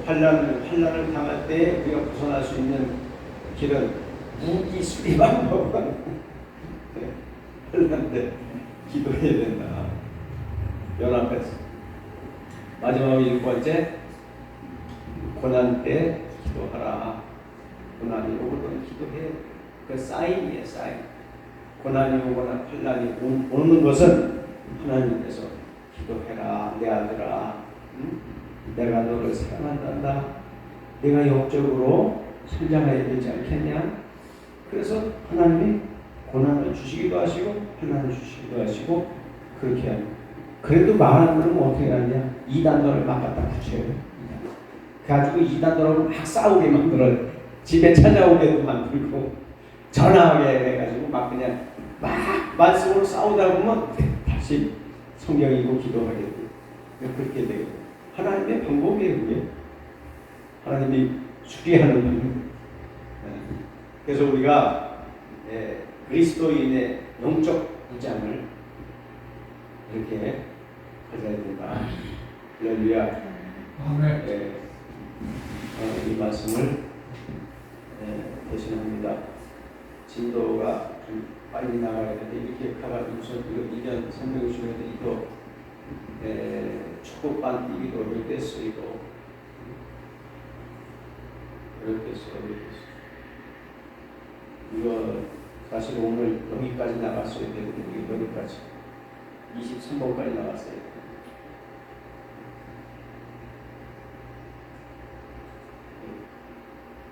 A: 환란을 당할 때 우리가 벗어날 수 있는 길은 무기 수리만 먹어가는 환란 때 기도해야 된다. 연합해서. 마지막 6번째, 고난 때 기도하라. 고난이 오거든 기도해. 그 사인이에요, 사인. 고난이 오거나 환란이 오는 것은 하나님께서 기도해라, 내 아들아. 응? 내가 너를 사랑한단다. 내가 영적으로 성장해야 되지 않겠냐? 그래서 하나님이 고난을 주시기도 하시고 환난을 주시기도 하시고 그렇게 합니다. 그래도 말하는 건 어떻게 하냐? 이단도를 막 갖다 붙여요. 그래가지고 이단도를 막 싸우게 만들어요. 집에 찾아오게도 만들고 전화하게 해가지고 막 그냥 막 말씀으로 싸우다 보면 다시 성경 읽고 기도하게 돼요. 그렇게 돼요. 하나님의 방법이에요. 그게. 하나님이 수리하는 방법. 그래서 우리가 그리스도인의 영적 위장을 이렇게 가져야 된다. 할렐루야.
B: 아멘.
A: 이 말씀을 대신합니다. 진도가 좀 빨리 나가야 되는데 이렇게 가가지고 이거 2년 설명해 주셔야 돼. 이거 초급반 뛰기도 어렵겠어. 이거 어렵겠어. 이거 사실 오늘 여기까지 나갔어야 되는데 여기까지 23번까지 나갔어요.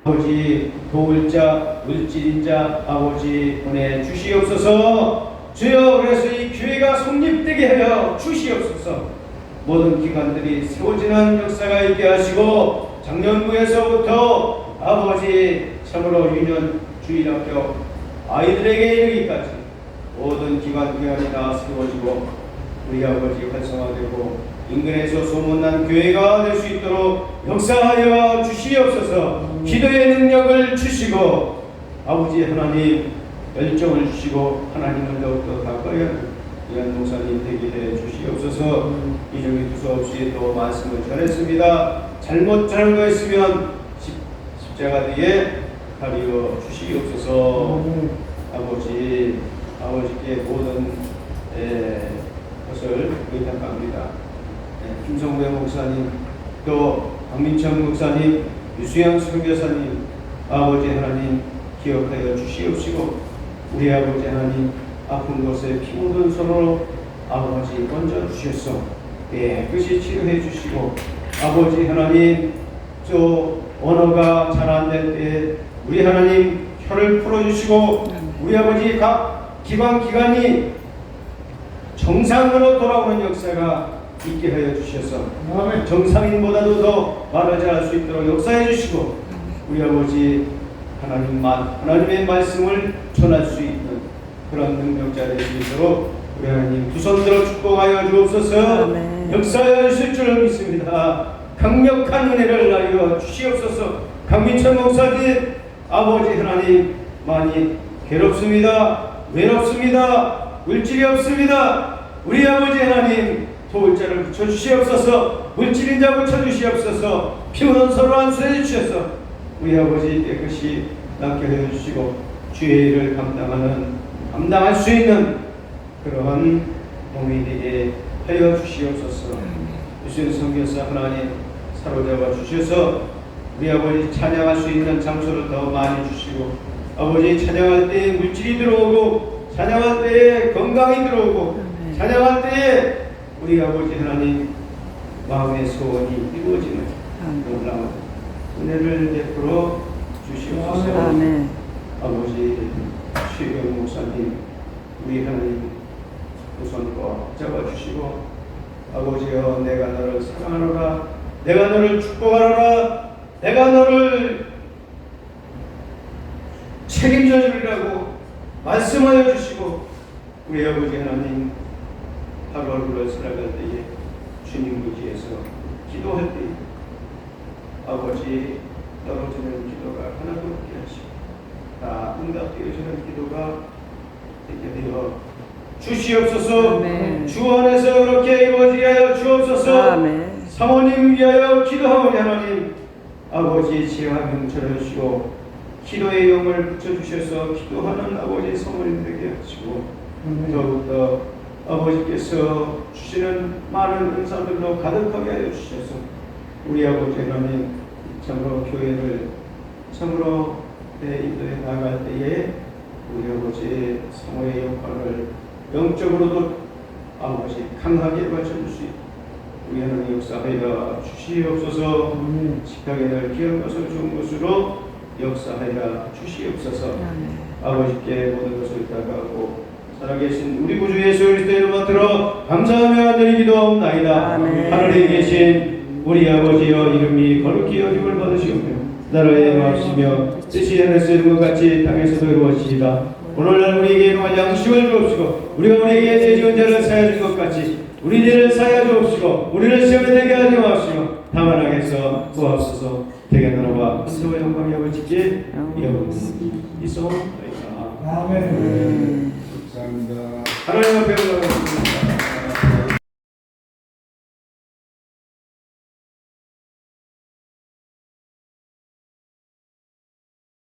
A: 아버지 도울 자 물질인 자 아버지 보내주시옵소서. 주여, 그래서 이 교회가 성립되게 하여 주시옵소서. 모든 기관들이 세워지는 역사가 있게 하시고 작년부에서부터 아버지 참으로 유년 주일학교 아이들에게 이르기까지 모든 기관이 다 세워지고 우리 아버지 활성화되고 인근에서 소문난 교회가 될 수 있도록 역사하여 주시옵소서. 기도의 능력을 주시고 아버지 하나님 열정을 주시고 하나님을 더욱더 가까이 이한 목사님 되게 해 주시옵소서. 이중에 두서없이 또 말씀을 전했습니다. 잘못 거했으면 십자가 뒤에 가리워 주시옵소서. 아버지께 모든 것을 의탁합니다. 김성배 목사님, 또 박민천 목사님, 유수영 선교사님, 아버지 하나님 기억하여 주시옵시고 우리 아버지 하나님 아픈 곳에 피 묻은 손으로 아버지 건져 주셔서 깨끗이 치료해 주시고 아버지 하나님 저 언어가 잘 안 될 때 우리 하나님 혀를 풀어주시고 우리 아버지 각 기관이 정상으로 돌아오는 역사가 있게 하여 주셔서 정상인보다도 더 많아지 할 수 있도록 역사해 주시고 우리 아버지 하나님의 말씀을 전할 수 있는 그런 능력자 될 수 있도록 우리 하나님 두 손 들어 축복하여 주옵소서.
C: 아멘.
A: 역사하여 주실 줄 믿습니다. 강력한 은혜를 나여 주시옵소서. 강민철 목사님 아버지 하나님 많이 괴롭습니다. 외롭습니다. 물질이 없습니다. 우리 아버지 하나님 도울 자를 붙여주시옵소서. 물질인 자 붙여주시옵소서. 피우는 서로 안수해 주셔서 우리 아버지 깨끗이 낫게 해주시고 주의 일을 감당할 수 있는 그러한 몸이 되게 하여 주시옵소서. 유신 선교사 하나님 사로잡아 주셔서 우리 아버지 찬양할 수 있는 장소를 더 많이 주시고 아버지 찬양할 때에 물질이 들어오고 찬양할 때에 건강이 들어오고 찬양할 때에 우리 아버지 하나님 마음의 소원이 이루어지는 놀라운 은혜를 베풀어 주시옵소서.
C: 아멘.
A: 아버지 최경 목사님 우리 하나님 우선 꼭 잡아주시고 아버지여 내가 너를 사랑하노라 내가 너를 축복하노라 내가 너를 책임져 주리라고 말씀하여 주시고 우리 아버지 하나님 하루하루를 살아갈 때에 주님 의지에서 기도할 때 아버지 떨어지는 기도가 하나도 없게 하시고 다 응답되어지는 기도가 되게 되어 주시옵소서.
C: 아멘.
A: 주 안에서 그렇게 이루어지게 하여 주옵소서.
C: 아멘.
A: 사모님 위하여 기도하오니 하나님 아버지 지혜와 명철을 주시고 기도의 영을 붙여주셔서 기도하는 아버지 사모님 되게 하시고 더욱더 아버지께서 주시는 많은 은사들로 가득하게 하여 주셔서 우리 아버지 하나님 참으로 교회를 참으로 내 인도에 나갈 때에 우리 아버지 사모의 역할을 영적으로도 아버지 강하게 받쳐줄 수 있고 우리 하나님 역사하여 주시옵소서. 식탁에는 귀한 것을 좋은 것으로 역사하여 주시옵소서. 아버지께 모든 것을 다가하고 살아계신 우리 구주 예수 그리스도의 이름으로 들어 감사하며 드리기도옵나이다.
C: 아멘.
A: 하늘에 계신 우리 아버지여 이름이 거룩히 여김을 받으시오며 나라의 마시며 뜻이 하늘에서 이룬 것 같이 땅에서도 이루어지이다. 오늘날 우리에게 일용할 양식을 주옵시고 우리가 우리에게 죄 지은 자를 사하여 준 것 같이 우리 죄를 사하여 주옵시고 우리를 시험에 들게 하지 마옵시고 다만 악에서 구하옵소서. 대개 나라와 권세와 영광이 아버지께 영원히 있어옵나이다.
B: 아멘.